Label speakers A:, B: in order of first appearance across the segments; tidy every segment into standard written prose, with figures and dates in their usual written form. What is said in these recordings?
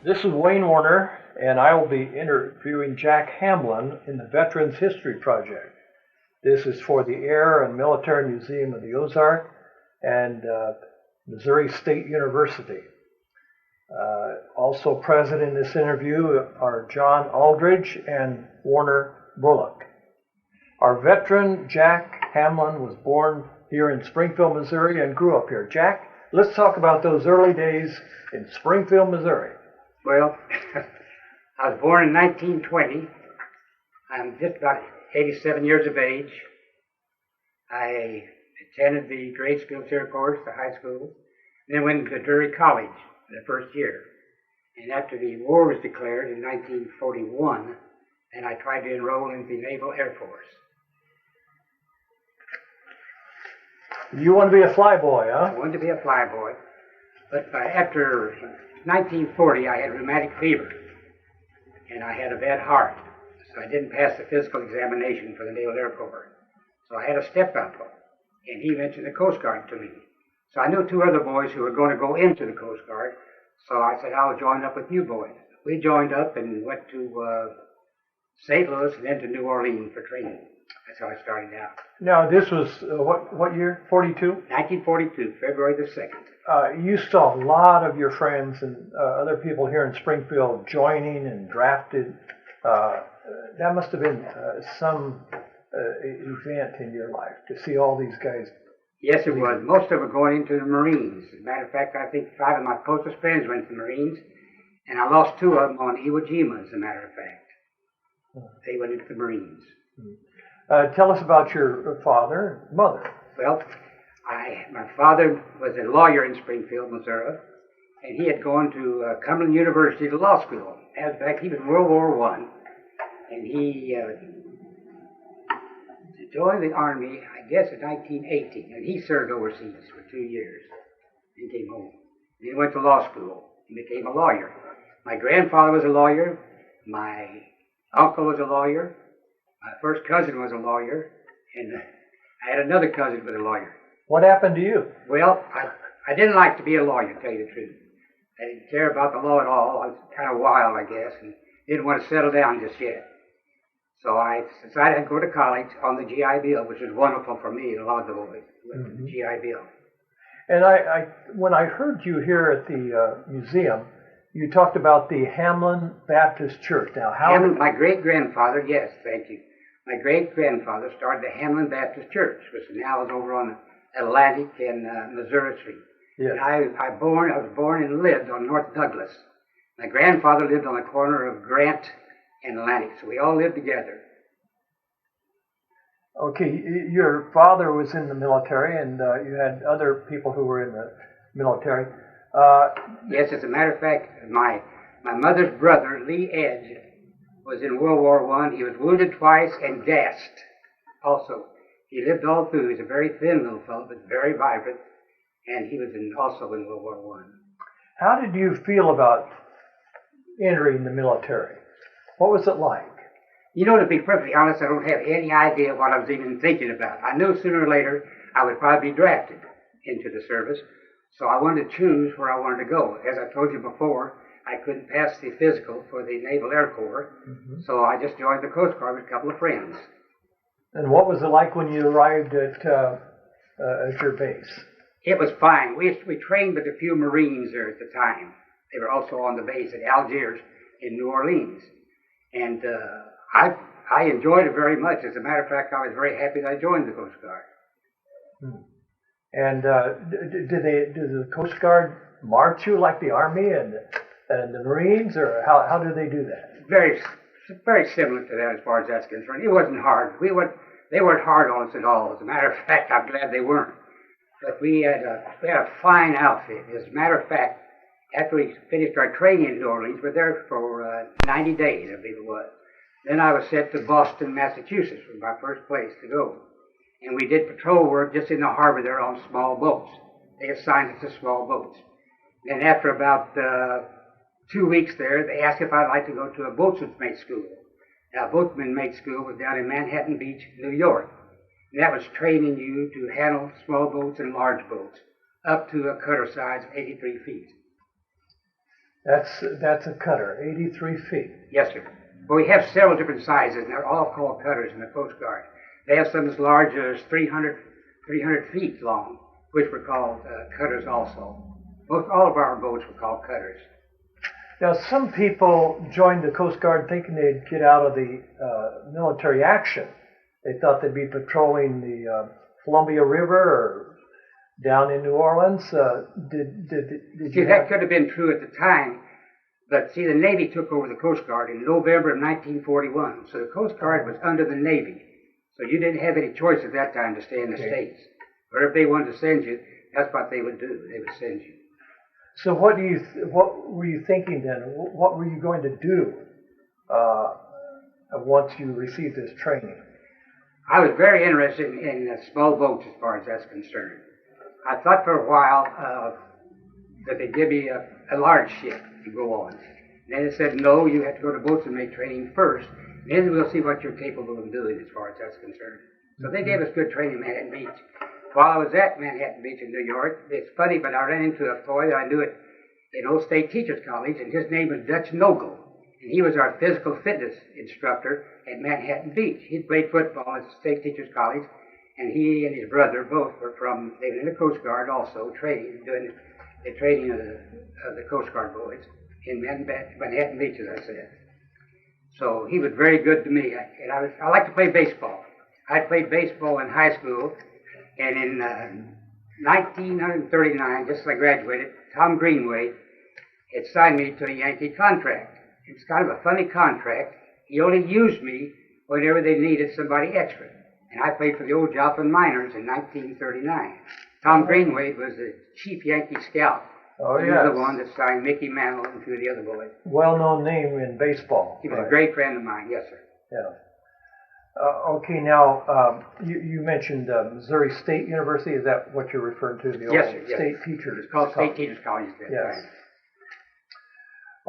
A: This is Wayne Warner, and I will be interviewing Jack Hamlin in the Veterans History Project. This is for the Air and Military Museum of the Ozark and Missouri State University. Also present in this interview are John Aldridge and Warner Bullock. Our veteran, Jack Hamlin, was born here in Springfield, Missouri, and grew up here. Jack, let's talk about those early days in Springfield, Missouri.
B: Well, I was born in 1920. I'm just about 87 years of age. I attended the grade school course, the high school, and then went to Drury College the first year. And after the war was declared in 1941, and I tried to enroll in the Naval Air Force.
A: You want to be a flyboy, huh?
B: I wanted to be a flyboy, but after 1940, I had rheumatic fever, and I had a bad heart, so I didn't pass the physical examination for the Naval Air Corps. So I had a step-uncle, and he mentioned the Coast Guard to me. So I knew two other boys who were going to go into the Coast Guard, so I said, I'll join up with you boys. We joined up and went to St. Louis and then to New Orleans for training. That's how I started out.
A: Now, this was what year? 42?
B: 1942, February the 2nd.
A: You saw a lot of your friends and other people here in Springfield joining and drafted. That must have been some event in your life to see all these guys.
B: Yes, it was. Most of them were going into the Marines. As a matter of fact, I think 5 of my closest friends went to the Marines, and I lost 2 of them on Iwo Jima, as a matter of fact. They went into the Marines.
A: Tell us about your father and mother.
B: Well, my father was a lawyer in Springfield, Missouri, and he had gone to Hamlin University to law school. As a fact, he was in World War I, and he joined the Army, I guess, in 1918, and he served overseas for 2 years. He came home. And he went to law school and became a lawyer. My grandfather was a lawyer. My uncle was a lawyer. My first cousin was a lawyer, and I had another cousin who was a lawyer.
A: What happened to you?
B: Well, I didn't like to be a lawyer, to tell you the truth. I didn't care about the law at all. I was kind of wild, I guess, and didn't want to settle down just yet. So I decided to go to college on the GI Bill, which was wonderful for me and a lot of the boys with the GI Bill.
A: And when I heard you here at the museum, you talked about the Hamlin Baptist Church. Now,
B: my great-grandfather, yes, thank you. My great-grandfather started the Hamlin Baptist Church, which now is over on Atlantic and Missouri Street.
A: Yes.
B: And I was born and lived on North Douglas. My grandfather lived on the corner of Grant and Atlantic, so we all lived together.
A: Okay, your father was in the military, and you had other people who were in the military.
B: Yes, as a matter of fact, my mother's brother, Lee Edge, was in World War I. He was wounded twice and gassed also. He lived all through. He was a very thin little fellow, but very vibrant, and he was also in World War I.
A: How did you feel about entering the military? What was it like?
B: You know, to be perfectly honest, I don't have any idea what I was even thinking about. I knew sooner or later I would probably be drafted into the service, so I wanted to choose where I wanted to go. As I told you before, I couldn't pass the physical for the Naval Air Corps, so I just joined the Coast Guard with a couple of friends.
A: And what was it like when you arrived at your base?
B: It was fine. We trained with a few Marines there at the time. They were also on the base at Algiers in New Orleans. And I enjoyed it very much. As a matter of fact, I was very happy that I joined the Coast Guard.
A: And did the Coast Guard march you like the Army and the Marines, or how did they do that?
B: Very similar to that as far as that's concerned. It wasn't hard. They weren't hard on us at all. As a matter of fact, I'm glad they weren't. But we had a fine outfit. As a matter of fact, after we finished our training in New Orleans, we were there for 90 days, I believe it was. Then I was sent to Boston, Massachusetts, was my first place to go. And we did patrol work just in the harbor there on small boats. They assigned us to small boats. Then after about 2 weeks there, they asked if I'd like to go to a boatswain's mate school. Now, boatswain's mate school was down in Manhattan Beach, New York. And that was training you to handle small boats and large boats, up to a cutter size of 83 feet.
A: That's a cutter, 83 feet.
B: Yes, sir. Well, we have several different sizes, and they're all called cutters in the Coast Guard. They have some as large as 300 feet long, which were called cutters also. Most all of our boats were called cutters.
A: Now, some people joined the Coast Guard thinking they'd get out of the military action. They thought they'd be patrolling the Columbia River or down in New Orleans. Did
B: See,
A: you
B: that could have been true at the time, but see, the Navy took over the Coast Guard in November of 1941, so the Coast Guard was under the Navy. So you didn't have any choice at that time to stay in the States. Or if they wanted to send you, that's what they would do. They would send you.
A: So what were you thinking then? What were you going to do once you received this training?
B: I was very interested in small boats as far as that's concerned. I thought for a while that they'd give me a large ship to go on. And then they said, no, you have to go to boats and make training first. Then we'll see what you're capable of doing as far as that's concerned. So they gave us good training in Manhattan Beach. While I was at Manhattan Beach in New York, it's funny, but I ran into a boy that I knew at Old State Teachers College, and his name was Dutch Nogel. And he was our physical fitness instructor at Manhattan Beach. He played football at State Teachers College, and he and his brother both were they were in the Coast Guard also, doing the training of the Coast Guard boys in Manhattan Beach, as I said. So he was very good to me. I like to play baseball. I played baseball in high school, and in 1939, just as I graduated, Tom Greenway had signed me to a Yankee contract. It was kind of a funny contract. He only used me whenever they needed somebody extra. And I played for the old Joplin Miners in 1939. Tom Greenway was the chief Yankee scout.
A: Oh,
B: he was the one that signed Mickey Mantle and a few of the other boys.
A: Well-known name in baseball.
B: He was a great friend of mine, yes, sir.
A: Yeah. Okay, now, you mentioned Missouri State University. Is that what you're referring to? The
B: yes,
A: old
B: sir.
A: State Teachers
B: It's called
A: College.
B: State Teachers College.
A: Yes.
B: Right.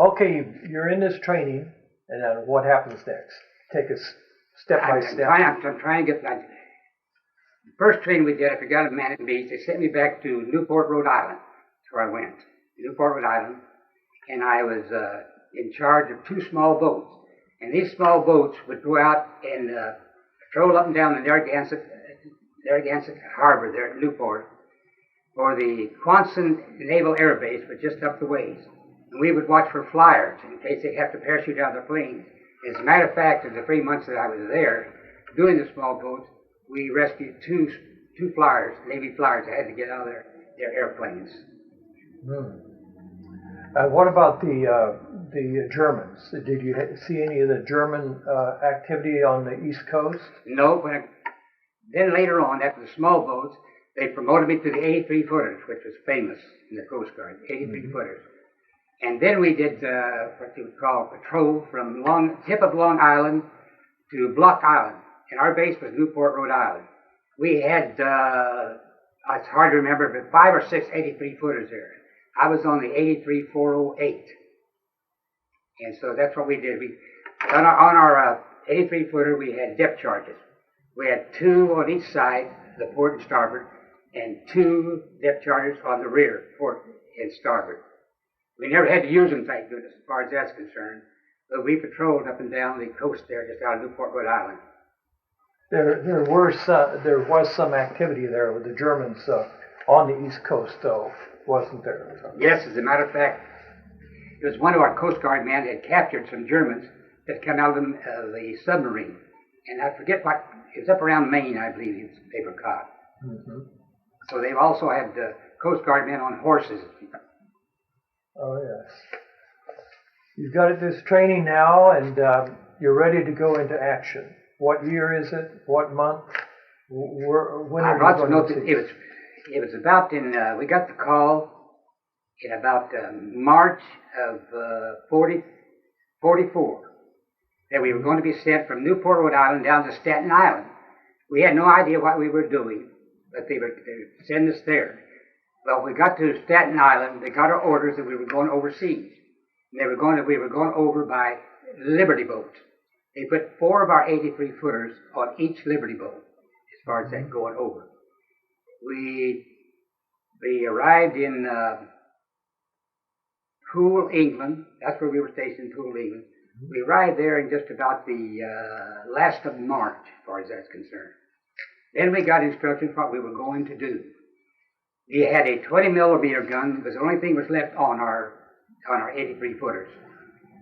A: Okay, you're in this training, and then what happens next? Take us step by step.
B: I'm trying to get that. The first training we did, I forgot at Manhattan Beach, they sent me back to Newport, Rhode Island. That's where I went. Newport, Rhode Island. And I was in charge of 2 small boats. And these small boats would go out and patrol up and down the Narragansett Harbor there at Newport, or the Quonset Naval Air Base, but just up the ways. And we would watch for flyers in case they'd have to parachute out of the planes. As a matter of fact, in the 3 months that I was there, doing the small boats, we rescued two flyers, Navy flyers, that had to get out of their airplanes.
A: What about the Germans? Did you see any of the German activity on the East Coast?
B: No. Then later on, after the small boats, they promoted me to the 83-footers, which was famous in the Coast Guard, 83-footers. And then we did what you would call patrol from tip of Long Island to Block Island. And our base was Newport, Rhode Island. We had, it's hard to remember, but 5 or 6 83-footers there. I was on the 83-408. And so that's what we did. On our 83-footer, we had depth charges. We had 2 on each side, the port and starboard, and 2 depth charges on the rear, port and starboard. We never had to use them, thank goodness, as far as that's concerned. But we patrolled up and down the coast there, just out of Newport, Rhode Island.
A: There was some activity there with the Germans on the East Coast, though, wasn't there?
B: Yes, as a matter of fact, it was one of our Coast Guard men had captured some Germans that come out of the submarine. And I forget what, it was up around Maine, I believe, they were caught. Mm-hmm. So they've also had Coast Guard men on horses.
A: Oh, yes. You've got this training now, and you're ready to go into action. What year is it? What month? When are you going to see?
B: It was about we got the call in about March of 44 that we were going to be sent from Newport, Rhode Island down to Staten Island. We had no idea what we were doing, but they would send us there. Well, we got to Staten Island, they got our orders that we were going overseas. And we were going over by Liberty boats. They put 4 of our 83-footers on each Liberty boat, as far as that going over. We arrived in Poole, England. That's where we were stationed, Poole, England. We arrived there in just about the last of March, as far as that's concerned. Then we got instructions what we were going to do. We had a 20 millimeter gun. It was the only thing was left on our 83 footers.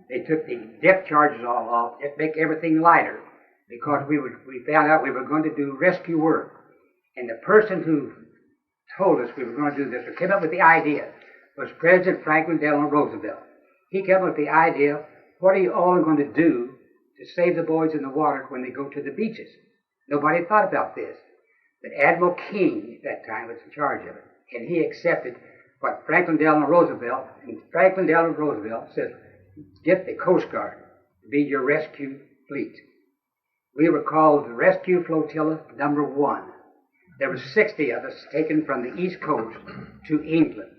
B: They took the depth charges all off, just make everything lighter, because we found out we were going to do rescue work. And the person who told us we were going to do this, or came up with the idea, was President Franklin Delano Roosevelt. He came up with the idea, what are you all going to do to save the boys in the water when they go to the beaches? Nobody thought about this. But Admiral King at that time was in charge of it. And he accepted what Franklin Delano Roosevelt, and Franklin Delano Roosevelt said, get the Coast Guard to be your rescue fleet. We were called the Rescue Flotilla Number 1. There were 60 of us taken from the East Coast to England.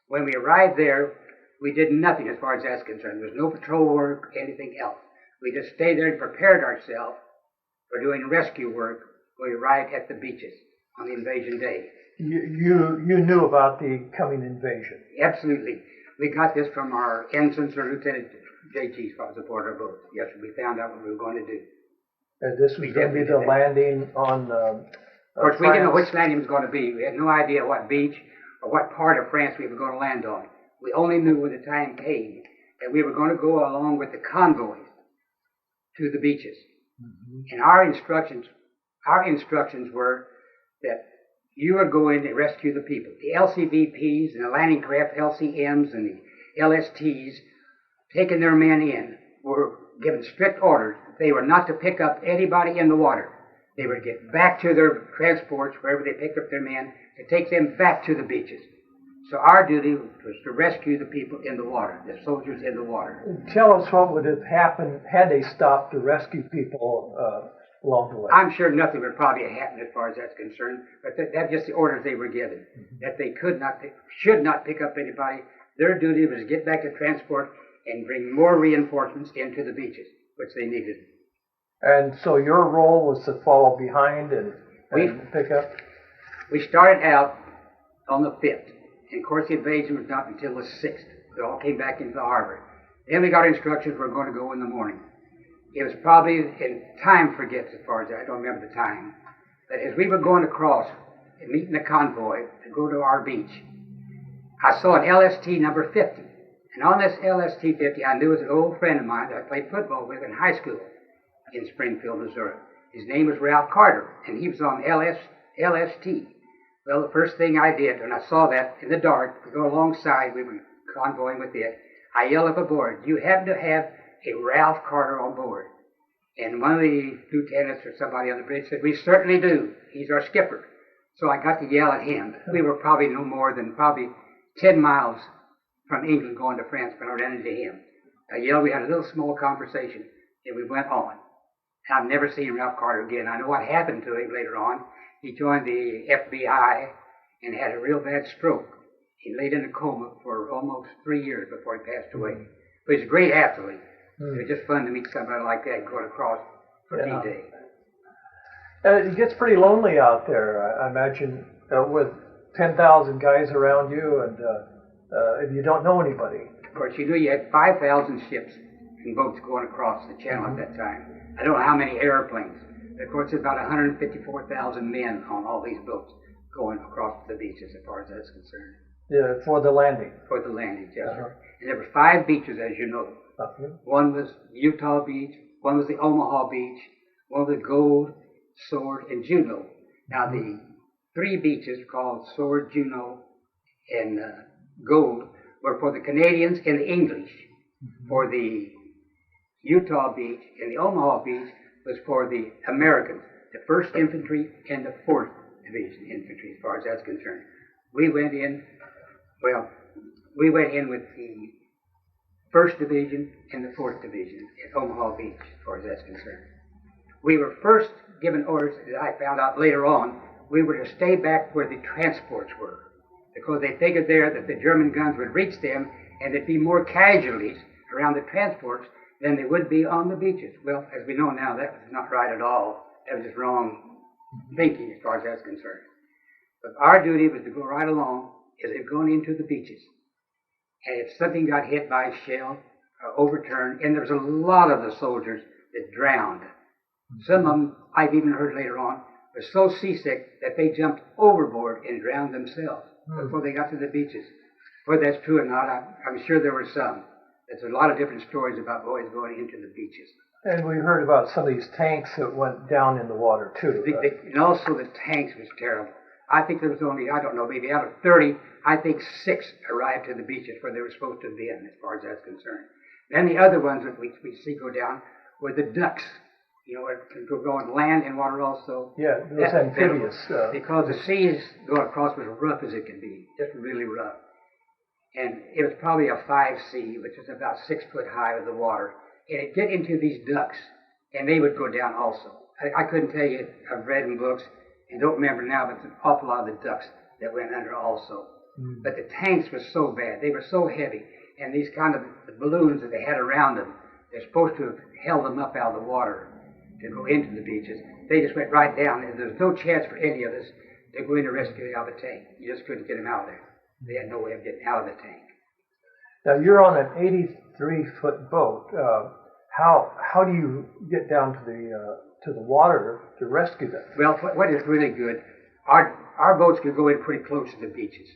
B: When we arrived there, we did nothing as far as that's concerned. There was no patrol work, anything else. We just stayed there and prepared ourselves for doing rescue work when we arrived at the beaches on the invasion day.
A: You knew about the coming invasion?
B: Absolutely. We got this from our ensign, Sir Lieutenant J.G. was aboard our boat. Yes, we found out what we were going to do.
A: And this was going to be the landing on
B: Of course, we didn't know which landing was going to be. We had no idea what beach or what part of France we were going to land on. We only knew when the time came that we were going to go along with the convoys to the beaches. Mm-hmm. And our instructions were that you were going to rescue the people. The LCVPs and the landing craft LCMs and the LSTs, taking their men in, were given strict orders. They were not to pick up anybody in the water. They were to get back to their transports, wherever they picked up their men, to take them back to the beaches. So our duty was to rescue the people in the water, the soldiers in the water.
A: Tell us what would have happened had they stopped to rescue people along the way.
B: I'm sure nothing would probably have happened as far as that's concerned, but that's just the orders they were given, that they should not pick up anybody. Their duty was to get back to transport and bring more reinforcements into the beaches, which they needed.
A: And so your role was to follow behind and pick up?
B: We started out on the 5th. And of course the invasion was not until the 6th. They all came back into the harbor. Then we got instructions we were going to go in the morning. It was probably, and time forgets as far as I don't remember the time, but as we were going across and meeting the convoy to go to our beach, I saw an LST number 50. And on this LST 50, I knew it was an old friend of mine that I played football with in high school in Springfield, Missouri. His name was Ralph Carter, and he was on LST. Well, the first thing I did, when I saw that in the dark, we go alongside, we were convoying with it, I yelled up aboard, "You happen to have a Ralph Carter on board?" And one of the lieutenants or somebody on the bridge said, "We certainly do. He's our skipper." So I got to yell at him. We were probably no more than 10 miles from England going to France when I ran into him. I yelled, we had a little small conversation, and we went on. I've never seen Ralph Carter again. I know what happened to him later on. He joined the FBI and had a real bad stroke. He laid in a coma for almost 3 years before he passed away. But he's a great athlete. It was just fun to meet somebody like that going across for D-Day.
A: It gets pretty lonely out there, I imagine, with 10,000 guys around you, and if you don't know anybody.
B: Of course, you had 5,000 ships and boats going across the channel at that time. I don't know how many airplanes. Of course, there's about 154,000 men on all these boats going across the beaches as far as that's concerned.
A: Yeah, for the landing.
B: For the landing, yes, sir. And there were 5 beaches, as you know. One was Utah Beach, one was the Omaha Beach, one was the Gold, Sword, and Juneau. Now, the 3 beaches called Sword, Juneau, and Gold were for the Canadians and the English. For the Utah Beach and the Omaha Beach was for the Americans, the 1st Infantry and the 4th Division Infantry, as far as that's concerned. We went in with the 1st Division and the 4th Division at Omaha Beach, as far as that's concerned. We were first given orders, as I found out later on, we were to stay back where the transports were, because they figured there that the German guns would reach them and there'd be more casualties around the transports than they would be on the beaches. Well, as we know now, that was not right at all. That was just wrong thinking as far as that's concerned. But our duty was to go right along is it going into the beaches. And if something got hit by a shell or overturned, and there was a lot of the soldiers that drowned. Some of them, I've even heard later on, were so seasick that they jumped overboard and drowned themselves before they got to the beaches. Whether that's true or not, I'm sure there were some. There's a lot of different stories about boys going into the beaches.
A: And we heard about some of these tanks that went down in the water, too.
B: And also the tanks was terrible. I think there was only, I don't know, maybe out of 30, I think 6 arrived to the beaches where they were supposed to be in, as far as that's concerned. Then the other ones that we see go down were the ducks. You know, it can go on land and water also.
A: Yeah, those amphibious.
B: Because the seas going across was rough as it can be, just really rough. And it was probably a 5 sea, which is about 6 foot high with the water. And it'd get into these ducks, and they would go down also. I couldn't tell you, I've read in books, and don't remember now, but there's an awful lot of the ducks that went under also. But the tanks were so bad, they were so heavy, and these kind of the balloons that they had around them, they're supposed to have held them up out of the water to go into the beaches. They just went right down, and there was no chance for any of us to go in and rescue out of the tank. You just couldn't get them out of there. They had no way of getting out of the tank.
A: Now, you're on an 83-foot boat. How do you get down to the water to rescue them?
B: Well, what is really good, our boats could go in pretty close to the beaches.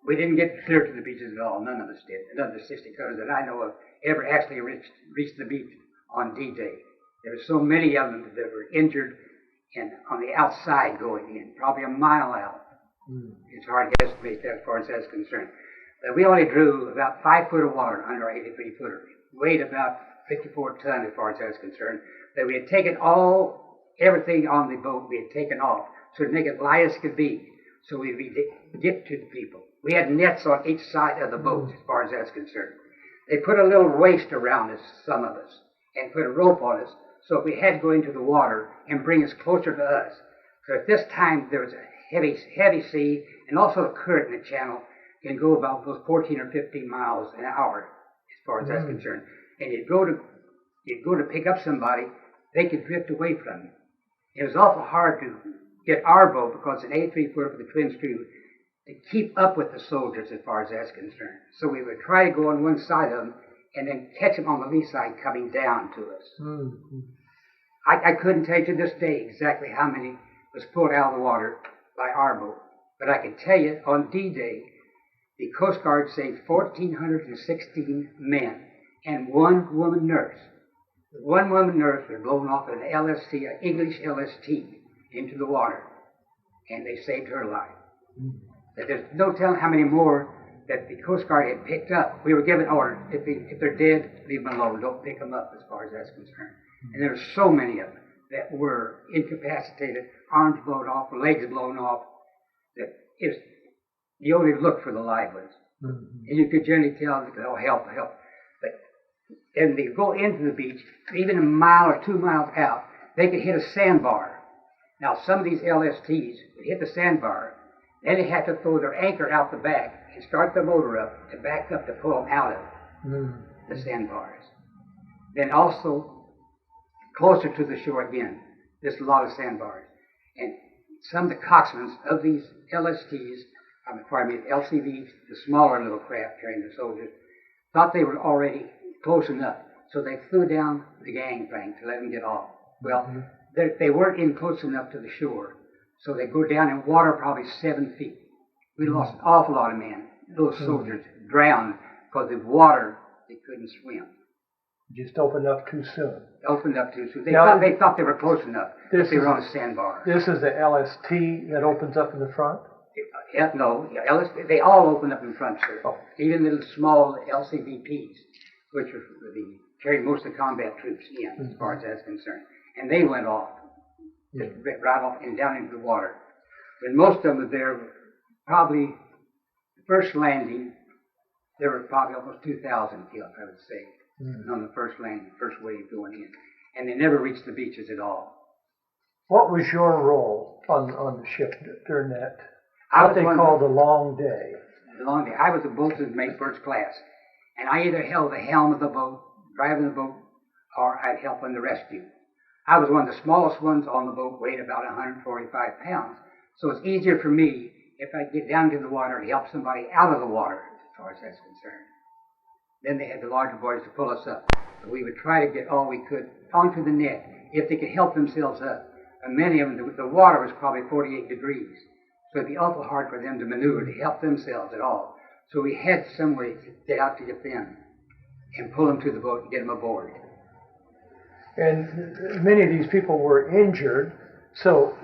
B: We didn't get clear to the beaches at all. None of us did. None of the 60 cutters that I know of ever actually reached the beach on D-Day. There were so many of them that were injured and on the outside going in, probably a mile out. It's hard to estimate that as far as that's concerned. But we only drew about 5 foot of water under our 83-footer. Weighed about 54 tons as far as that's concerned. That we had taken everything on the boat we had taken off, so to make it light as could be, so we'd get to the people. We had nets on each side of the boat as far as that's concerned. They put a little waist around us, some of us, and put a rope on us, so if we had to go into the water and bring us closer to us. So at this time there was a heavy sea, and also the current in the channel can go about those 14 or 15 miles an hour as far as that's concerned. And you'd go to pick up somebody, they could drift away from you. It was awful hard to get our boat, because an 83-footer with a twin screw, to keep up with the soldiers as far as that's concerned. So we would try to go on one side of them and then catch them on the lee side coming down to us. I couldn't tell you to this day exactly how many was pulled out of the water by our boat. But I can tell you, on D-Day, the Coast Guard saved 1,416 men and 1 woman nurse. The 1 woman nurse was blown off an LST, an English LST, into the water, and they saved her life. But there's no telling how many more that the Coast Guard had picked up. We were given orders, if they're dead, leave them alone, don't pick them up as far as that's concerned. And there were so many of them that were incapacitated, arms blown off, legs blown off, that you only look for the live ones. And you could generally tell, oh, help. But and they go into the beach, even a mile or 2 miles out, they could hit a sandbar. Now, some of these LSTs would hit the sandbar, then they had to throw their anchor out the back and start the motor up and back up to pull them out of the sandbars. Then also, closer to the shore again, there's a lot of sandbars. And some of the coxswains of these LSTs, LCVs, the smaller little craft carrying the soldiers, thought they were already close enough, so they flew down the gangplank to let them get off. Well, they weren't in close enough to the shore, so they go down in water probably 7 feet. We lost an awful lot of men. Those soldiers drowned because of water, they couldn't swim.
A: Just opened up too soon.
B: Opened up too soon. They thought they were close enough. They were on a sandbar.
A: This is the LST that opens up in the front?
B: They all open up in front, sir.
A: Oh.
B: Even the small LCVPs, which carried most of the combat troops in, as far as that's concerned. And they went off, just right off and down into the water. And most of them were there, probably the first landing, there were probably almost 2,000 killed, I would say, on the first landing, first wave going in. And they never reached the beaches at all.
A: What was your role on the ship during that? What they called the long day.
B: The long day. I was a boatswain's mate, first class, and I either held the helm of the boat, driving the boat, or I'd help on the rescue. I was one of the smallest ones on the boat, weighed about 145 pounds, so it's easier for me if I get down to the water, help somebody out of the water, as far as that's concerned. Then they had the larger boys to pull us up. But we would try to get all we could onto the net if they could help themselves up. And many of them, the water was probably 48 degrees. So it'd be awful hard for them to maneuver to help themselves at all. So we had some way to get out to get them and pull them to the boat and get them aboard.
A: And many of these people were injured. So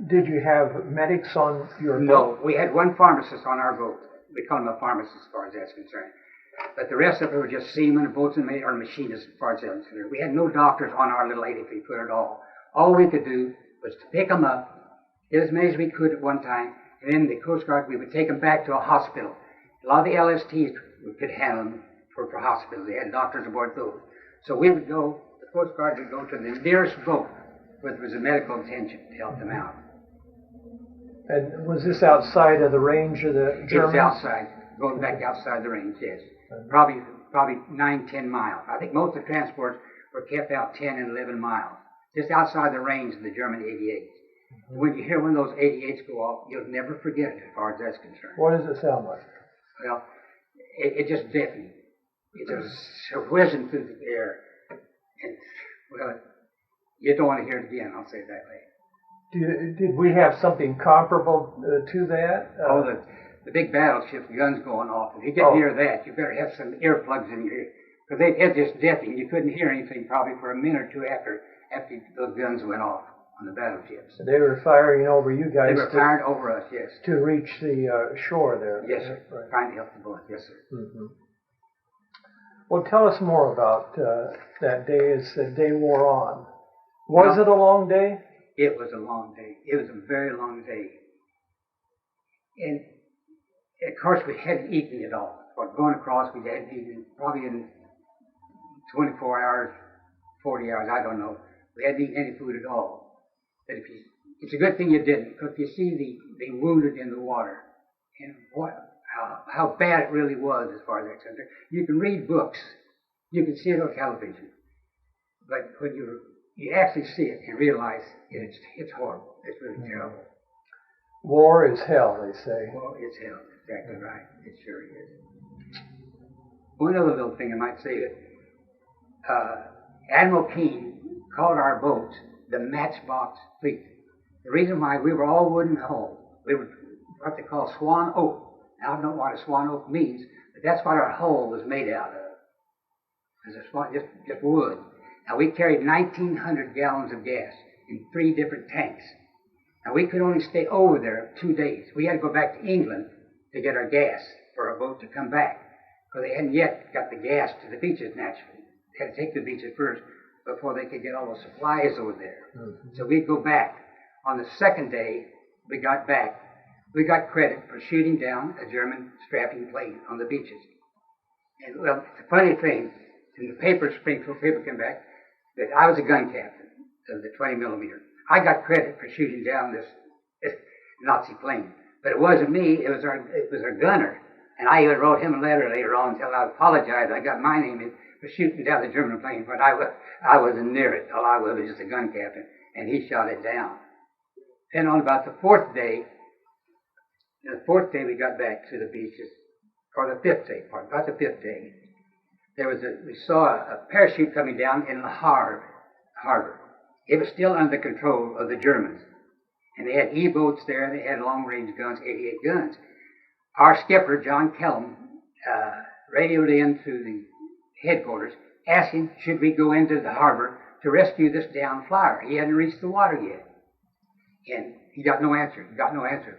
A: did you have medics on your boat?
B: No, we had one pharmacist on our boat. We call him a pharmacist as far as that's concerned. But the rest of it were just seamen and boatsmen or machinists as far as that's concerned. We had no doctors on our little 83 foot at all. All we could do was to pick them up, get as many as we could at one time, and then the Coast Guard, we would take them back to a hospital. A lot of the LSTs we could handle them for hospitals. They had doctors aboard those. So we would go, the Coast Guard would go to the nearest boat where there was a medical attention to help them out.
A: And was this outside of the range of the Germans?
B: It was outside, going back outside the range, yes. Probably 9-10 miles. I think most of the transports were kept out 10 and 11 miles, just outside the range of the German 88s. When you hear one of those 88s go off, you'll never forget it as far as that's concerned.
A: What does it sound like?
B: Well, it just deafening. It was whizzing through the air. And, well, you don't want to hear it again, I'll say it that way.
A: Did we have something comparable to that?
B: The big battleships, guns going off. If you get near that, you better have some earplugs in your ear. Because it just deafening. You couldn't hear anything probably for a minute or two after those guns went off on the battleships.
A: They were firing over you guys.
B: They were firing over us, yes.
A: To reach the shore there.
B: Yes, sir.
A: Right.
B: Trying to help the boat, yes, sir.
A: Mm-hmm. Well, tell us more about that day as the day wore on. Was it a long day?
B: It was a long day. It was a very long day. And, of course, we hadn't eaten at all. But going across, we hadn't eaten probably in 24 hours, 40 hours, I don't know. We hadn't eaten any food at all. But it's a good thing you didn't, because you see the wounded in the water and how bad it really was as far as that's concerned. You can read books, you can see it on television, but when you actually see it and realize it's horrible. It's really terrible.
A: War is hell, they say.
B: Well, it's hell. Exactly right. It sure is. One other little thing I might say that Admiral Keene called our boats the Matchbox Fleet. The reason why we were all wooden hull, we were what they call swan oak. Now, I don't know what a swan oak means, but that's what our hull was made out of. It was a swan, just wood. Now, we carried 1,900 gallons of gas in 3 different tanks. Now, we could only stay over there 2 days. We had to go back to England to get our gas for our boat to come back, because they hadn't yet got the gas to the beaches naturally. They had to take the beaches first before they could get all the supplies over there. Mm-hmm. So we'd go back. On the 2nd day, we got back. We got credit for shooting down a German strapping plane on the beaches. And, well, the funny thing, in the paper, Springfield paper came back, that I was a gun captain of the 20 millimeter. I got credit for shooting down this Nazi plane. But it wasn't me, it was our gunner. And I even wrote him a letter later on until I apologized. I got my name in for shooting down the German plane, but I wasn't near it. All I was just a gun captain, and he shot it down. Then on about the 4th day, we got back to the beaches, or the 5th day, about the 5th day. We saw a parachute coming down in the harbor. It was still under control of the Germans. And they had E-boats there, they had long-range guns, 88 guns. Our skipper, John Kellum, radioed in to the headquarters, asking, should we go into the harbor to rescue this downed flyer? He hadn't reached the water yet. And he got no answer.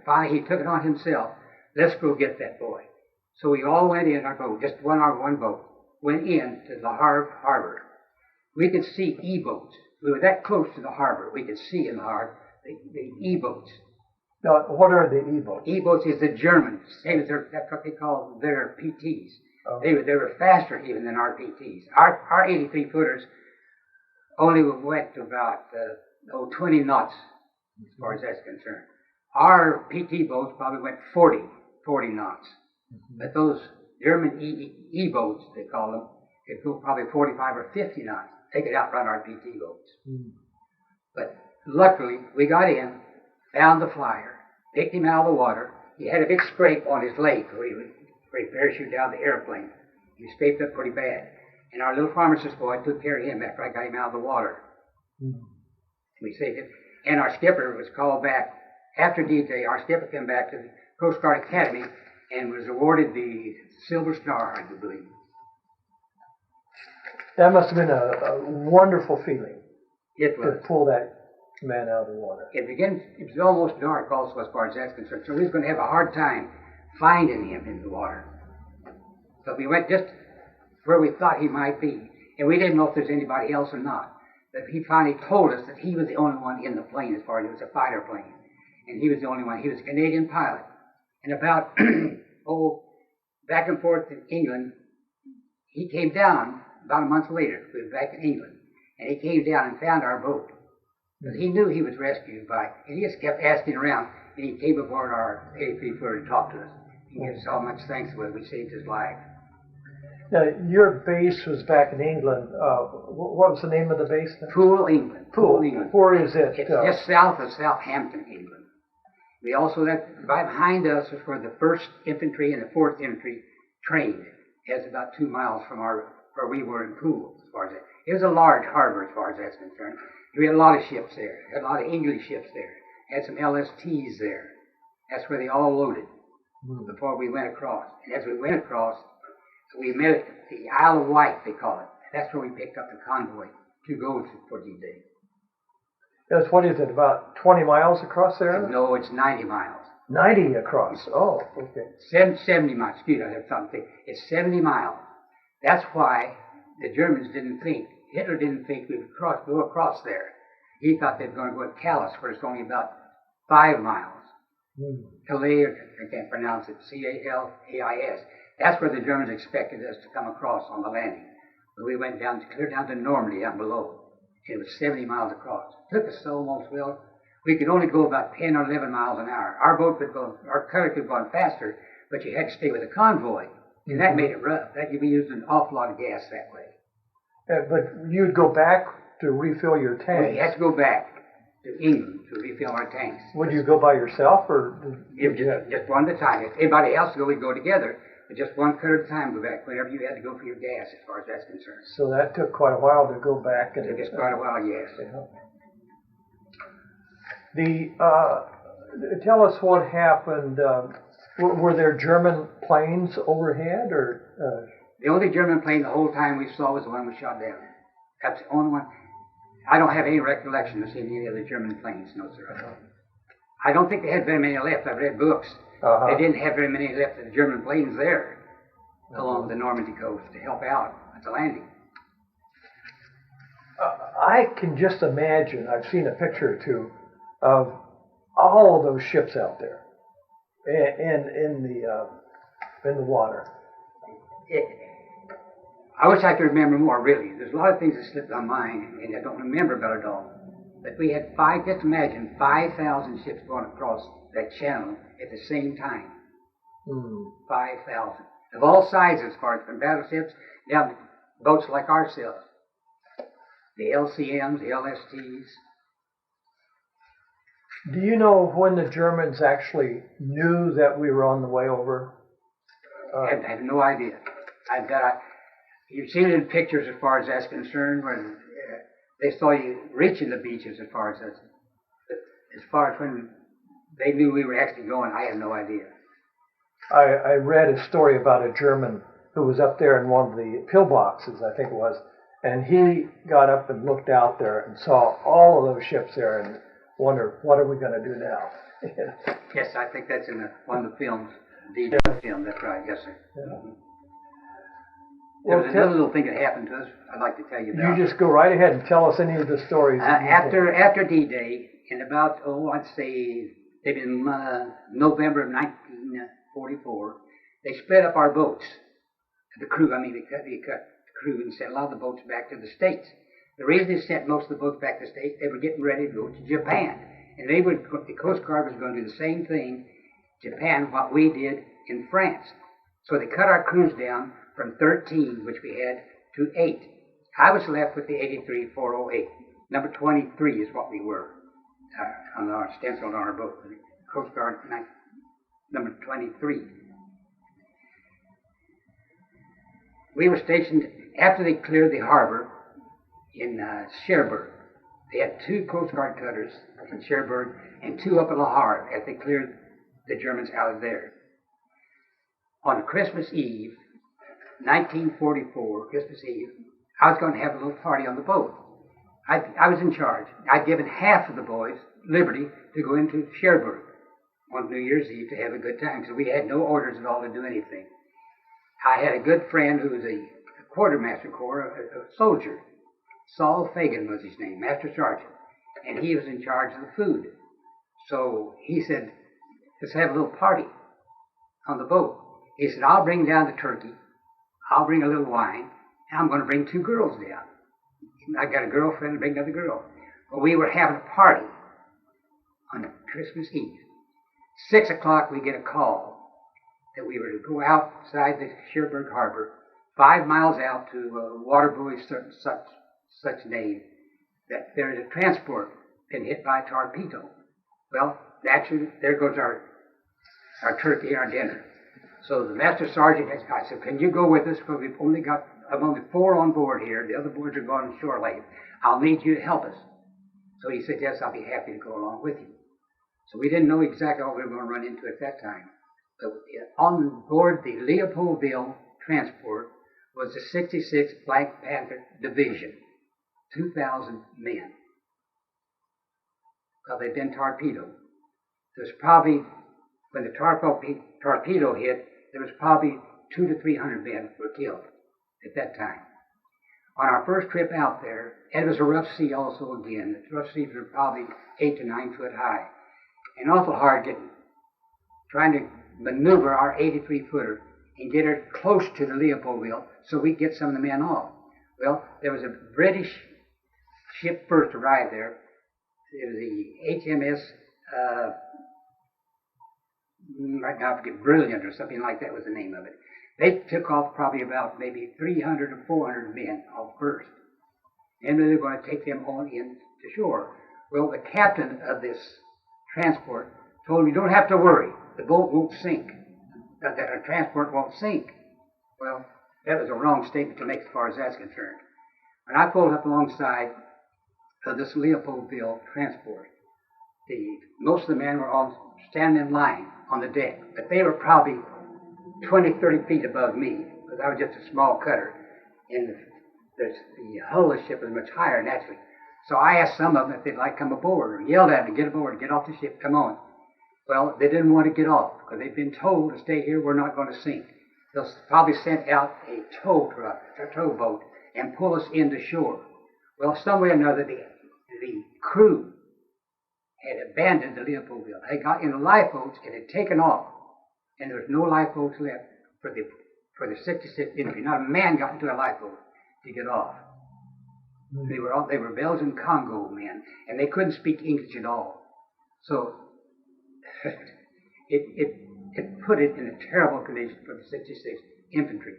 B: Finally, he took it on himself. Let's go get that boy. So we all went in our boat, just one boat, went in to the harbor. We could see E-boats. We were that close to the harbor. We could see in the harbor the E-boats.
A: Now, what are the E-boats?
B: E-boats is the Germans. That's what they call their PTs. Oh. They were faster even than our PTs. Our 83-footers only went to about 20 knots as far as that's concerned. Our PT boats probably went 40 knots. Mm-hmm. But those German E-boats, they call them, could go probably 45 or 50 knots. They could outrun our PT boats. Mm. But luckily, we got in, found the flyer, picked him out of the water. he had a big scrape on his leg where he parachuted down the airplane. He scraped up pretty bad. And our little pharmacist boy took care of him after I got him out of the water. Mm-hmm. We saved him. And our skipper was called back after D-Day. Our skipper came back to the Coast Guard Academy and was awarded the Silver Star, I do believe.
A: That must have been a wonderful feeling.
B: It was.
A: To pull that man out of the water.
B: It was almost dark also as far as that's concerned. So we was going to have a hard time finding him in the water. So we went just where we thought he might be. And we didn't know if there's anybody else or not. But he finally told us that he was the only one in the plane as far as it was a fighter plane. And he was the only one. He was a Canadian pilot. And about, back and forth in England, he came down about a month later. We were back in England. And he came down and found our boat. Because he knew he was rescued by, and he just kept asking around. And he came aboard our VHP and talked to us. He gave us all much thanks for it. We saved his life.
A: Now, your base was back in England. What was the name of the base?
B: Poole, England. Poole, England.
A: Where is it?
B: It's just south of Southampton, England. We also, right behind us was where the 1st Infantry and the 4th Infantry trained. It's about 2 miles from where we were in Poole, as far as that. It was a large harbor, as far as that's concerned. We had a lot of ships there. We had a lot of English ships there. Had some LSTs there. That's where they all loaded before we went across. And as we went across, we met at the Isle of Wight, they call it. That's where we picked up the convoy to go for D-Day.
A: That's, what is it, about 20 miles across there?
B: No, it's 90 miles.
A: 90 across, oh, okay.
B: 70 miles, excuse me, I have something. It's 70 miles. That's why the Germans didn't think, Hitler didn't think we would go across there. He thought they were going to go to Calais, where it's only about 5 miles. Calais, I can't pronounce it, C-A-L-A-I-S. That's where the Germans expected us to come across on the landing. But we went down, clear down to Normandy, down below. And it was 70 miles across. It took us so almost, well, we could only go about 10 or 11 miles an hour. Our boat could go, our cutter could go on faster, but you had to stay with a convoy. And that made it rough. That you'd be using an awful lot of gas that way.
A: But you'd go back to refill your tanks?
B: We had to go back to England to refill our tanks.
A: Would you go by yourself, or?
B: Just one at a time. If anybody else go, we'd go together. But just one cutter at a time go back, whenever you had to go for your gas, as far as that's concerned.
A: So that took quite a while to go back. And
B: it took us quite a while, yes.
A: Tell us what happened. Were there German planes overhead, or?
B: The only German plane the whole time we saw was the one we shot down. That's the only one. I don't have any recollection of seeing any other German planes, no, sir. I don't think they had very many left. I've read books. They didn't have very many left of the German planes there along the Normandy coast to help out at the landing.
A: I can just imagine, I've seen a picture or two of all of those ships out there in the water.
B: I wish I could remember more, really. There's a lot of things that slipped my mind, and I don't remember about it all. But we had just imagine 5,000 ships going across that channel at the same time. 5,000. Of all sizes, as far as from battleships down to boats like ourselves. The LCMs, the LSTs.
A: Do you know when the Germans actually knew that we were on the way over?
B: I have no idea. You've seen it in pictures as far as that's concerned, where they saw you reaching the beaches as far as that's. As far as when they knew we were actually going, I have no idea.
A: I read a story about a German who was up there in one of the pillboxes, I think it was, and he got up and looked out there and saw all of those ships there and wondered, what are we going to do now?
B: Yes, I think that's in one of the films, the film, that's right, yes, sir. Yeah. There was another little thing that happened to us I'd like to tell you about.
A: You just go right ahead and tell us any of the stories.
B: After D-Day, in about, I'd say, maybe in November of 1944, they split up our boats. The crew, they cut the crew and sent a lot of the boats back to the States. The reason they sent most of the boats back to the States, they were getting ready to go to Japan. And the Coast Guard was going to do the same thing, Japan, what we did in France. So they cut our crews down from 13, which we had, to 8. I was left with the 83-408. Number 23 is what we were on our stenciled on our boat. The Coast Guard number 23. We were stationed after they cleared the harbor in Cherbourg. They had 2 Coast Guard cutters in Cherbourg and 2 up at La Havre as they cleared the Germans out of there. On Christmas Eve, 1944, Christmas Eve, I was going to have a little party on the boat. I was in charge. I'd given half of the boys liberty to go into Cherbourg on New Year's Eve to have a good time, so we had no orders at all to do anything. I had a good friend who was a quartermaster corps, a soldier. Saul Fagan was his name, Master Sergeant, and he was in charge of the food. So he said, let's have a little party on the boat. He said, I'll bring down the turkey, I'll bring a little wine, and I'm going to bring 2 girls down. I got a girlfriend and bring another girl. Well, we were having a party on Christmas Eve. 6 o'clock, we get a call that we were to go outside the Cherbourg Harbor, 5 miles out to Waterbury, such name, that there's a transport been hit by a torpedo. Well, naturally, there goes our turkey, our dinner. So the master sergeant, I said, can you go with us? Because I'm only 4 on board here. The other boys are going shore late. I'll need you to help us. So he said, yes, I'll be happy to go along with you. So we didn't know exactly what we were going to run into at that time. But on board the Leopoldville transport was the 66th Black Panther Division, 2,000 men. Well, they'd been torpedoed. There's probably, when the torpedo hit, there was probably 200 to 300 men were killed at that time. On our first trip out there, and it was a rough sea also again. The rough seas were probably 8 to 9 foot high. And awful hard trying to maneuver our 83-footer and get her close to the Leopoldville so we could get some of the men off. Well, there was a British ship first arrived there. It was the HMS, right now I forget, Brilliant or something like that was the name of it. They took off probably about maybe 300 or 400 men off first. And they were going to take them on in to shore. Well, the captain of this transport told me, don't have to worry, the boat won't sink. That a transport won't sink. Well, that was a wrong statement to make as far as that's concerned. When I pulled up alongside of this Leopoldville transport, most of the men were all standing in line on the deck, but they were probably 20, 30 feet above me, because I was just a small cutter, and the hull of the ship was much higher naturally. So I asked some of them if they'd like to come aboard, or yelled at them to get aboard, get off the ship, come on. Well, they didn't want to get off, because they'd been told to stay here, we're not going to sink. They'll probably send out a tow truck, a towboat, and pull us into shore. Well, some way or another, the crew had abandoned the Leopoldville. They got in the lifeboats and had taken off, and there was no lifeboats left for the 66th Infantry. Not a man got into a lifeboat to get off. They were Belgian Congo men, and they couldn't speak English at all. So it put it in a terrible condition for the 66th Infantry.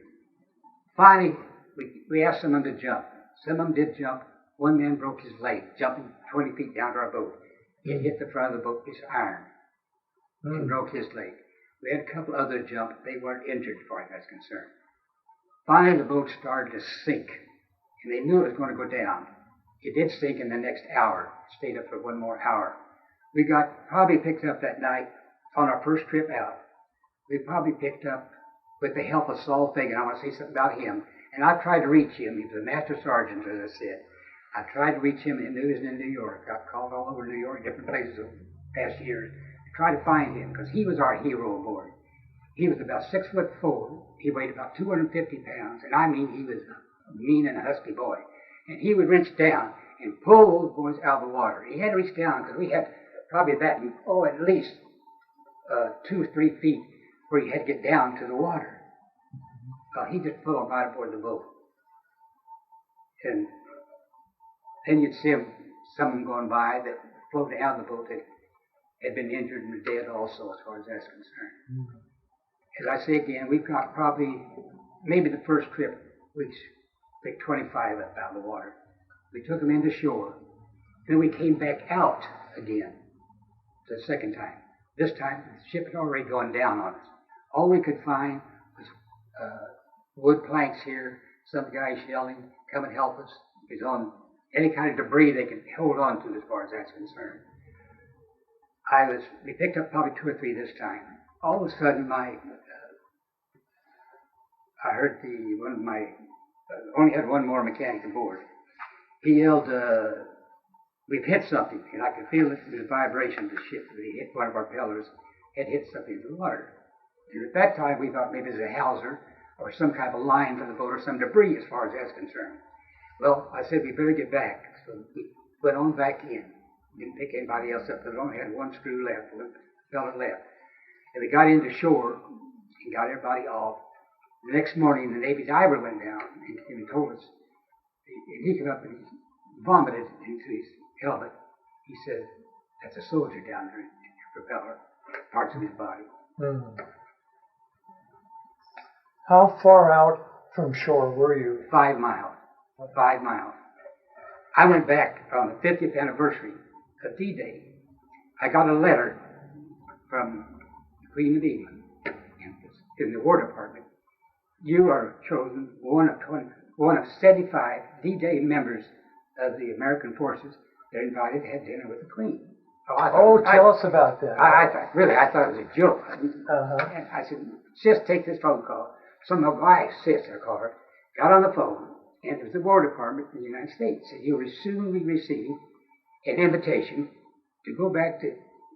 B: Finally, we asked some of them to jump. Some of them did jump. One man broke his leg, jumping 20 feet down to our boat. It hit the front of the boat, piece of iron, and broke his leg. We had a couple others jump. They weren't injured as far as that's concerned. Finally, the boat started to sink, and they knew it was going to go down. It did sink in the next hour. It stayed up for 1 more hour. We got probably picked up that night on our first trip out. We probably picked up, with the help of Saul Fagan, I want to say something about him, and I tried to reach him. He was a master sergeant, as I said. I tried to reach him, and he was in New York. Got called all over New York, different places over the past years, to try to find him, because he was our hero aboard. He was about 6'4". He weighed about 250 pounds, and I mean, he was a mean and husky boy. And he would reach down and pull those boys out of the water. He had to reach down, because we had probably at least 2 or 3 feet where he had to get down to the water. He just pulled them right aboard the boat. And then you'd see someone going by that floated out of the boat that had been injured and dead also, as far as that's concerned. As I say again, we got probably, maybe the first trip, we picked 25 up out of the water. We took them into shore. Then we came back out again the second time. This time, the ship had already gone down on us. All we could find was wood planks here, some guys yelling, come and help us. He's on any kind of debris they could hold on to as far as that's concerned. We picked up probably 2 or 3 this time. All of a sudden, I heard only had one more mechanic aboard. He yelled, we've hit something, and I could feel it through the vibration of the ship. He hit one of our pillars, had hit something in the water. And at that time, we thought maybe it was a hawser or some kind of a line for the boat or some debris as far as that's concerned. Well, I said, we better get back. So we went on back in. Didn't pick anybody else up. They only had one screw left, one pellet left. And we got into shore and got everybody off. The next morning, the Navy diver went down and came and told us. He came up and he vomited into his helmet. He said, that's a soldier down there in your propeller, parts of his body.
A: How far out from shore were you?
B: 5 miles. 5 miles. I went back on the 50th anniversary of D-Day. I got a letter from the Queen of England in the War Department. You are chosen one of 75 D-Day members of the American forces. They're invited to have dinner with the Queen.
A: Tell us about that.
B: I thought it was a joke. And I said, sis, take this phone call. Some of my sis, I call her, got on the phone, and it was the War Department in the United States. Said, you will soon be receiving an invitation to go back to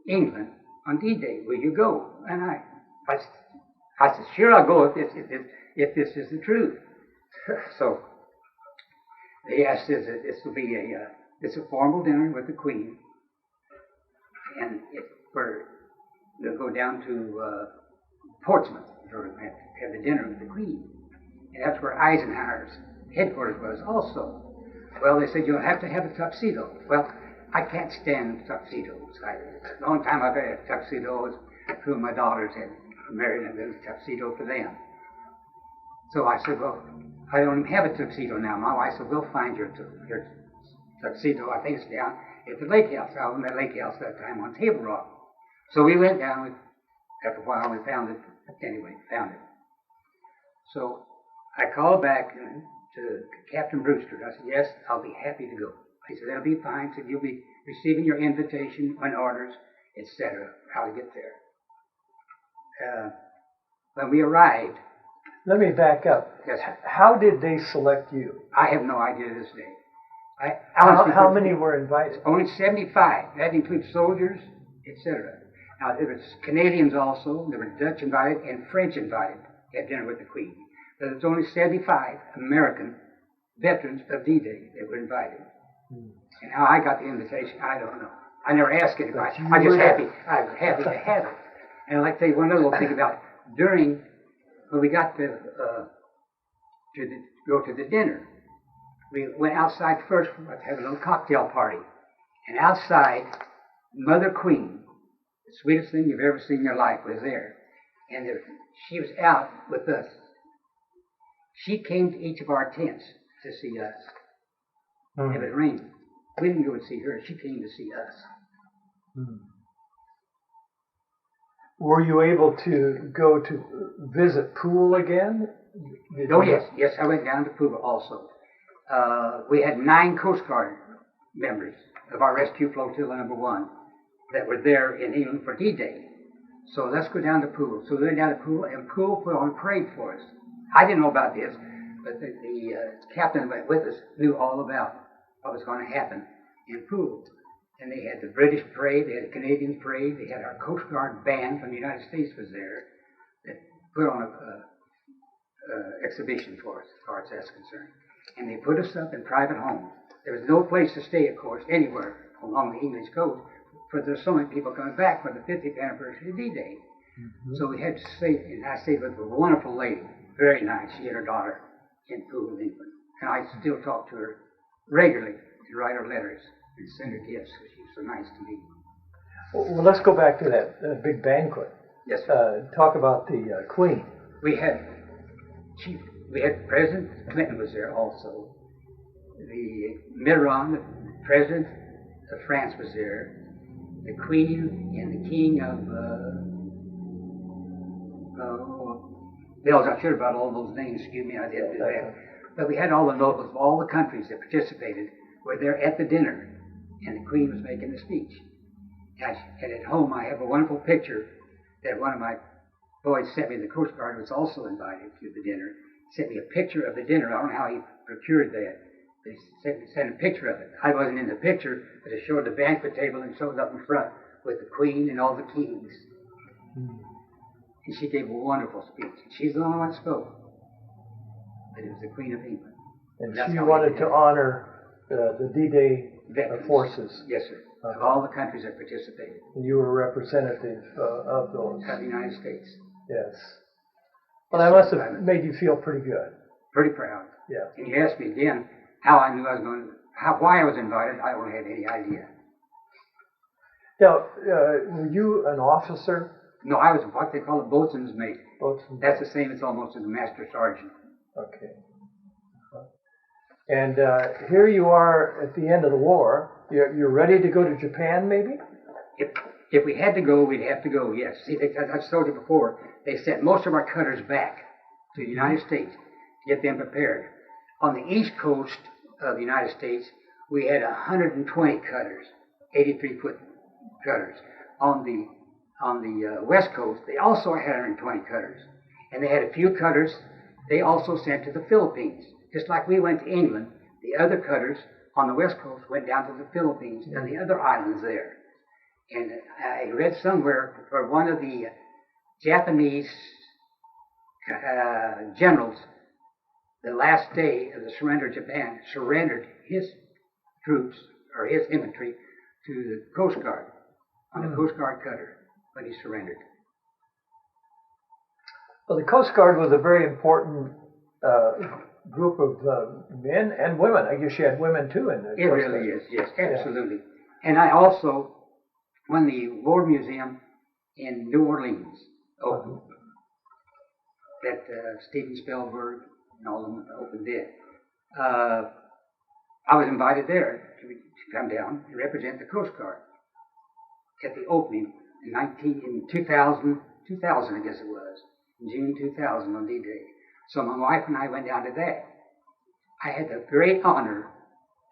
B: England on D-Day. Will you go? And I said, sure, I'll go if this is the truth. So they asked us that this will be a formal dinner with the Queen, and they'll go down to Portsmouth to have the dinner with the Queen. And that's where Eisenhower's headquarters was also. Well, they said, you'll have to have a tuxedo. Well, I can't stand tuxedos. A long time I've had tuxedos. 2 of my daughters had married and then a tuxedo for them. So I said, well, I don't even have a tuxedo now. My wife said, we'll find your tuxedo. I think it's down at the lake house. I was in that lake house that time on Table Rock. So we went down. After a while, we found it. Anyway, found it. So I called back to Captain Brewster. I said, yes, I'll be happy to go. He said, that'll be fine. He said, you'll be receiving your invitation and orders, etc., how to get there. When we arrived...
A: Let me back up.
B: Yes.
A: How did they select you?
B: I have no idea to this day.
A: How many were invited?
B: Only 75. That includes soldiers, etc. Now, there was Canadians also. There were Dutch invited and French invited to have dinner with the Queen. But there was only 75 American veterans of D-Day that were invited. And how I got the invitation, I don't know. I never asked anybody. I was happy to have it. And I'd like to tell you one other little thing about it. When we got to go to the dinner, we went outside first to have a little cocktail party. And outside, Mother Queen, the sweetest thing you've ever seen in your life, was there. And she was out with us. She came to each of our tents to see us. It was raining. We didn't go to see her. She came to see us.
A: Were you able to go to visit Poole again?
B: Yes, I went down to Poole also. We had 9 Coast Guard members of our rescue flotilla number 1 that were there in England for D-Day. So let's go down to Poole. So we went down to Poole, and Poole put on a parade for us. I didn't know about this, but the captain who went with us knew all about what was going to happen in Poole. And they had the British parade, they had the Canadian parade, they had our Coast Guard band from the United States was there that put on a exhibition for us, as far as that's concerned. And they put us up in private homes. There was no place to stay, of course, anywhere along the English coast, because there's so many people coming back for the 50th anniversary of D-Day. So we had to stay, and I stayed with a wonderful lady, very nice. She had her daughter in Poole, England. And I still talk to her regularly and write her letters and send her gifts, because she was so nice to me.
A: Well, let's go back to that big banquet.
B: Yes, sir.
A: Talk about the Queen.
B: We had President Clinton was there also. The Mitterrand, the President of France, was there. the Queen and the King of Belgium. I should have brought all those names. Excuse me, I didn't do that. But we had all the locals of all the countries that participated were there at the dinner, and the Queen was making the speech. And at home, I have a wonderful picture that one of my boys sent me. The Coast Guard was also invited to the dinner. Sent me a picture of the dinner. I don't know how he procured that. They sent a picture of it. I wasn't in the picture, but it showed the banquet table and showed up in front with the Queen and all the kings. And she gave a wonderful speech. She's the only one that spoke. But it was the Queen of England.
A: And she wanted to honor the D-Day forces.
B: Yes, sir. Of all the countries that participated.
A: And you were representative of those.
B: Of the United States.
A: Yes. Well, that must have made you feel pretty good.
B: Pretty proud.
A: Yeah.
B: And you asked me again how I knew I was going to, why I was invited. I don't have any idea.
A: Now, were you an officer?
B: No, I was what they call a boatswain's mate.
A: Boatswain's
B: That's the same as almost as a master sergeant.
A: Okay. And here you are at the end of the war. You're ready to go to Japan, maybe?
B: If we had to go, we'd have to go, yes. See, as I told you before, they sent most of our cutters back to the United States to get them prepared. On the east coast of the United States, we had 120 cutters, 83-foot cutters. On the west coast, they also had 120 cutters. And they had a few cutters they also sent to the Philippines. Just like we went to England, the other cutters on the west coast went down to the Philippines and the other islands there. And I read somewhere for one of the Japanese generals, the last day of the surrender of Japan, surrendered his troops, or his infantry, to the Coast Guard, on a Coast Guard cutter, when he surrendered.
A: Well, the Coast Guard was a very important group of men and women. I guess you had women too in the
B: It really is, yes, absolutely. Yeah. And I also, when the War Museum in New Orleans opened, that Steven Spielberg and all of them opened it, I was invited there to come down and represent the Coast Guard at the opening in 2000, I guess it was, in June 2000 on D-Day. So my wife and I went down to that. I had the great honor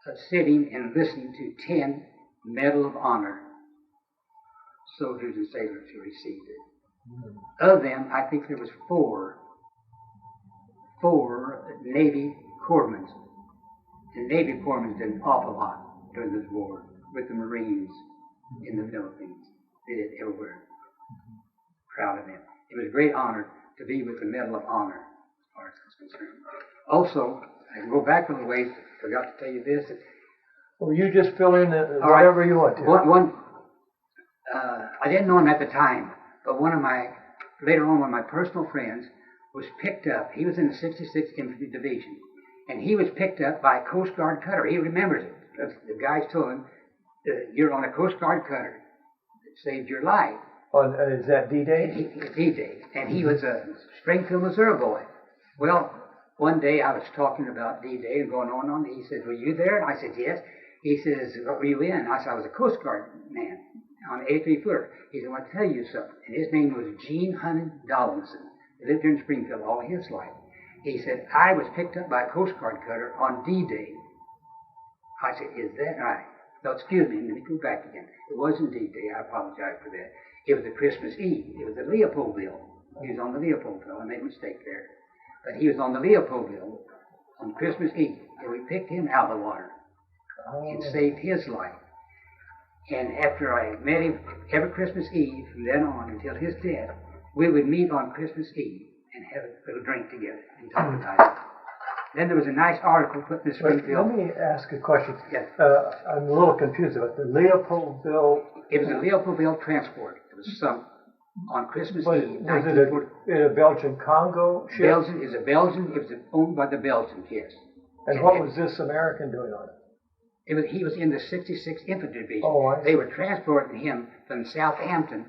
B: of sitting and listening to 10 Medal of Honor soldiers and sailors who received it. Of them, I think there was four Navy corpsmen. And Navy corpsmen did an awful lot during this war with the Marines in the Philippines. They did everywhere. Proud of them. It was a great honor to be with the Medal of Honor, as far as that's concerned. Also, I can go back a little ways. Forgot to tell you this.
A: Well, you just fill in whatever you want to.
B: I didn't know him at the time, but later on, one of my personal friends was picked up. He was in the 66th Infantry Division, and he was picked up by a Coast Guard cutter. He remembers it. The guys told him, "You're on a Coast Guard cutter. It saved your life."
A: Is that D-Day?
B: D-Day. And he was a Springfield, Missouri boy. Well, one day I was talking about D-Day and going on. He says, "Were you there?" And I said, "Yes." He says, "What were you in?" I said, "I was a Coast Guard man on an 83-footer. He said, "I want to tell you something." And his name was Gene Hunted Donaldson. He lived here in Springfield all his life. He said, "I was picked up by a Coast Guard cutter on D-Day." I said, "Is that right?" No, excuse me, let me go back again. It wasn't D-Day. I apologize for that. It was a Christmas Eve. It was a Leopoldville. He was on the Leopoldville. I made a mistake there. But he was on the Leopoldville on Christmas Eve. And we picked him out of the water and saved his life. And after I met him every Christmas Eve from then on until his death, we would meet on Christmas Eve and have a little drink together and talk about it. Then there was a nice article put in the Springfield.
A: Let me ask a question.
B: Yes.
A: I'm a little confused about the Leopoldville.
B: It was a Leopoldville transport. It was sunk on Christmas Eve.
A: Was it a Belgian Congo ship?
B: Belgian is a Belgian. It was owned by the Belgians, yes.
A: And what was this American doing on it?
B: He was in the 66th Infantry Division.
A: Oh, I see.
B: They were transporting him from Southampton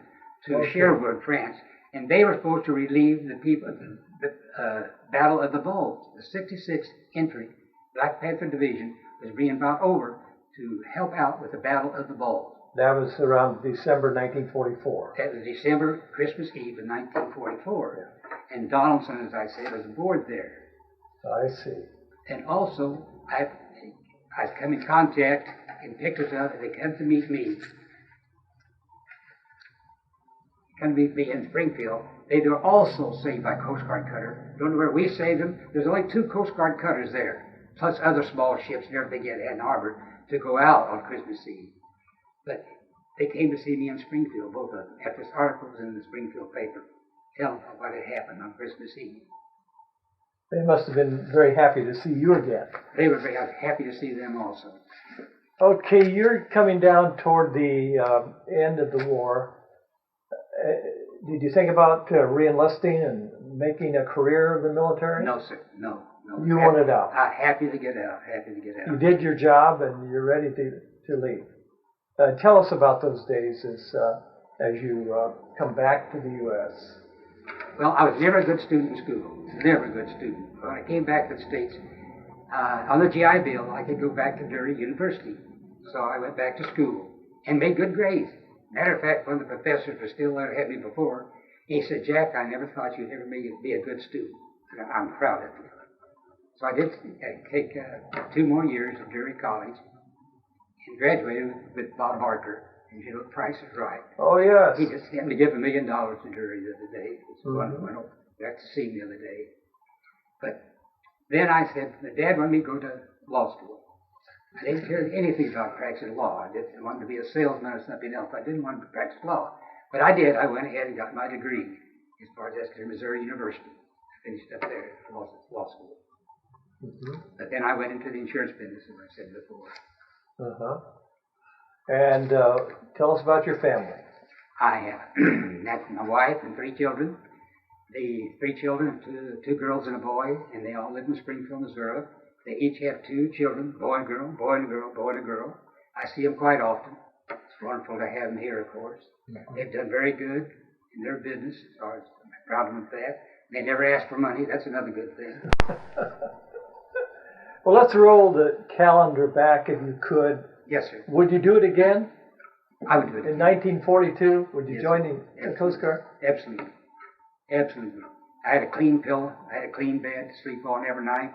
B: to Cherbourg, France, and they were supposed to relieve the people at the Battle of the Bulge. The 66th Infantry, Black Panther Division, was being brought over to help out with the Battle of the Bulge.
A: That was around December 1944.
B: That was December, Christmas Eve of 1944. And Donaldson, as I said, was aboard there.
A: I see.
B: And also, I've come in contact and picked us up, and they come to meet me. Come to meet me in Springfield. They were also saved by Coast Guard cutter. Don't know where we saved them. There's only 2 Coast Guard cutters there, plus other small ships and everything at Ann Harbor to go out on Christmas Eve. But they came to see me in Springfield, both of them, after articles in the Springfield paper, telling what had happened on Christmas Eve.
A: They must have been very happy to see you again.
B: They were very happy to see them also.
A: Okay, you're coming down toward the end of the war. Did you think about re-enlisting and making a career in the military?
B: No, sir. No.
A: You wanted out.
B: Happy to get out.
A: You did your job and you're ready to leave. Tell us about those days as you come back to the U.S.
B: Well, I was never a good student in school. Never a good student. When I came back to the States, on the GI Bill, I could go back to Drury University. So I went back to school and made good grades. Matter of fact, one of the professors was still there, had me before. He said, "Jack, I never thought you'd ever be a good student." And I'm proud of you. So I did take 2 more years at Drury College and graduated with Bob Barker. And you know, Price is Right.
A: Oh, yes.
B: He just happened to give $1 million to Drury the other day. Went back to see him the other day. But then I said, my dad wanted me to go to law school. I didn't care anything about practicing law. I just wanted to be a salesman or something else. I didn't want to practice law. But I did. I went ahead and got my degree as far as that's Missouri University. I finished up there at law school. Mm-hmm. But then I went into the insurance business, as I said before.
A: Uh-huh. And tell us about your family.
B: I have that's my wife and 3 children. The 3 children, 2 girls and a boy, and they all live in Springfield, Missouri. They each have 2 children, boy and girl, boy and girl, boy and girl. I see them quite often. It's wonderful to have them here, of course. Mm-hmm. They've done very good in their business, as far as I'm proud of them for that. They never ask for money. That's another good thing.
A: Well, let's roll the calendar back if you could.
B: Yes, sir.
A: Would you do it again?
B: I would do it
A: in 1942? Would you join the Coast Guard?
B: Absolutely. Absolutely. I had a clean pillow. I had a clean bed to sleep on every night.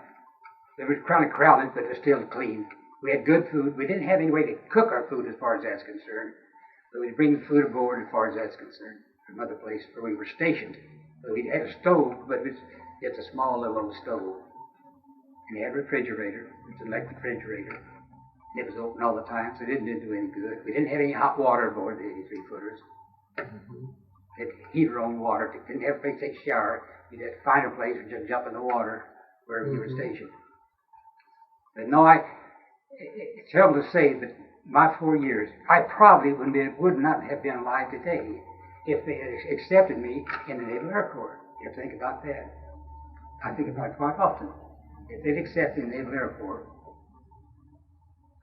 B: It was kind of crowded, but it was still clean. We had good food. We didn't have any way to cook our food as far as that's concerned. But we'd bring the food aboard as far as that's concerned from other places where we were stationed. But we had a stove, but it's a small little stove. And we had a refrigerator. It's an electric refrigerator. It was open all the time, so it didn't do any good. We didn't have any hot water aboard the 83-footers. Mm-hmm. We had to heat our own water. We didn't have a place to take a shower. We'd have to find a place and just jump in the water wherever we were stationed. But no, it's terrible to say, but my 4 years, I probably would not have been alive today if they had accepted me in the Naval Air Corps. You have to think about that. I think about it quite often. If they'd accepted me in the Naval Air Corps,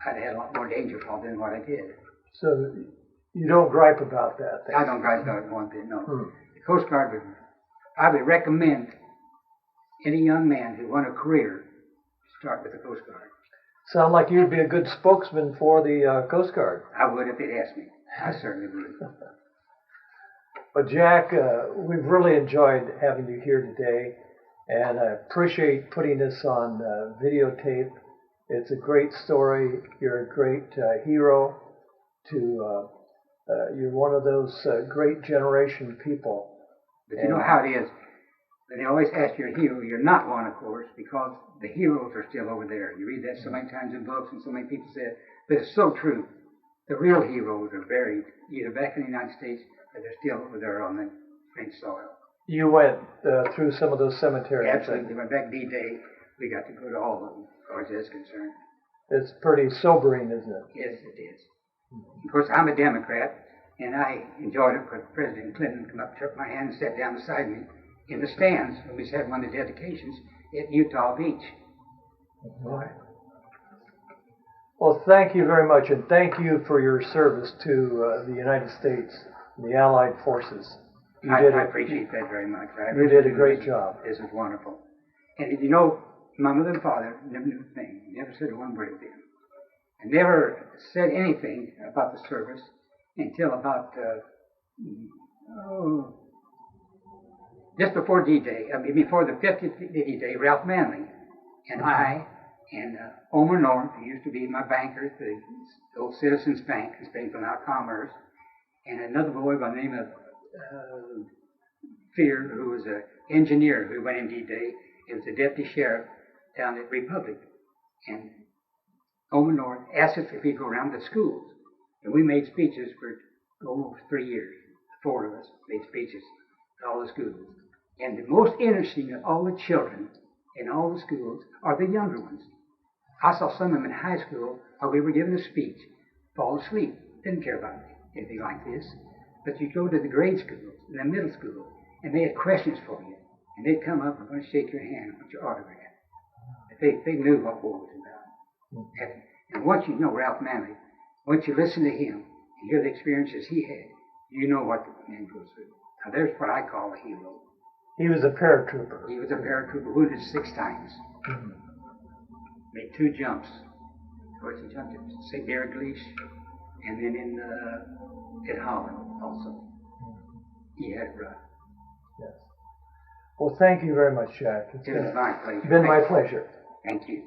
B: I'd have had a lot more danger probably than what I did.
A: So you don't gripe about that?
B: I don't gripe about it one bit, no. The Coast Guard I would recommend any young man who want a career start with the Coast Guard.
A: Sound like you'd be a good spokesman for the Coast Guard.
B: I would if they'd asked me. I certainly would.
A: Well, Jack, we've really enjoyed having you here today, and I appreciate putting this on videotape. It's a great story. You're a great hero. You're one of those great generation people.
B: But you know how it is. They always ask you're a hero. You're not one, of course, because the heroes are still over there. You read that so many times in books, and so many people say it. But it's so true. The real heroes are buried either back in the United States or they're still over there on the French soil. You went through some of those cemeteries. Absolutely. Went back D-Day. We got to go to all of them, as far as that's concerned. It's pretty sobering, isn't it? Yes, it is. Of course, I'm a Democrat, and I enjoyed it because President Clinton came up, took my hand, and sat down beside me in the stands when we had one of the dedications at Utah Beach. Mm-hmm. Well, thank you very much, and thank you for your service to the United States and the Allied forces. I appreciate that very much. You did a great job. This is wonderful. And you know, my mother and father never knew a thing, never said one word to them. And never said anything about the service. until about just before D-Day, before the 50th D-Day. Ralph Manley and I and Omer North, who used to be my banker at the old Citizens Bank in Springfield, now Commerce, and another boy by the name of Fear, who was an engineer who went in D-Day. He was a deputy sheriff down at Republic. And Omer North asked us if we'd go around the schools. And we made speeches for almost 3 years. The 4 of us made speeches at all the schools. And the most interesting of all the children in all the schools are the younger ones. I saw some of them in high school while we were giving a speech, fall asleep. Didn't care about anything like this. But you go to the grade schools and the middle school, and they had questions for you. And they'd come up and want to shake your hand and want your autograph. They knew what war was about. And once you know Ralph Manley, once you listen to him and hear the experiences he had, you know what the man goes through. Now there's what I call a hero.
A: He was a paratrooper.
B: He was a paratrooper, wounded 6 times. Mm-hmm. Made 2 jumps. Of course, he jumped at St. Gleesh and then at Hamlin also. He had it rough.
A: Yes. Well, thank you very much, Jack.
B: It was my pleasure.
A: Been my pleasure.
B: Thank you.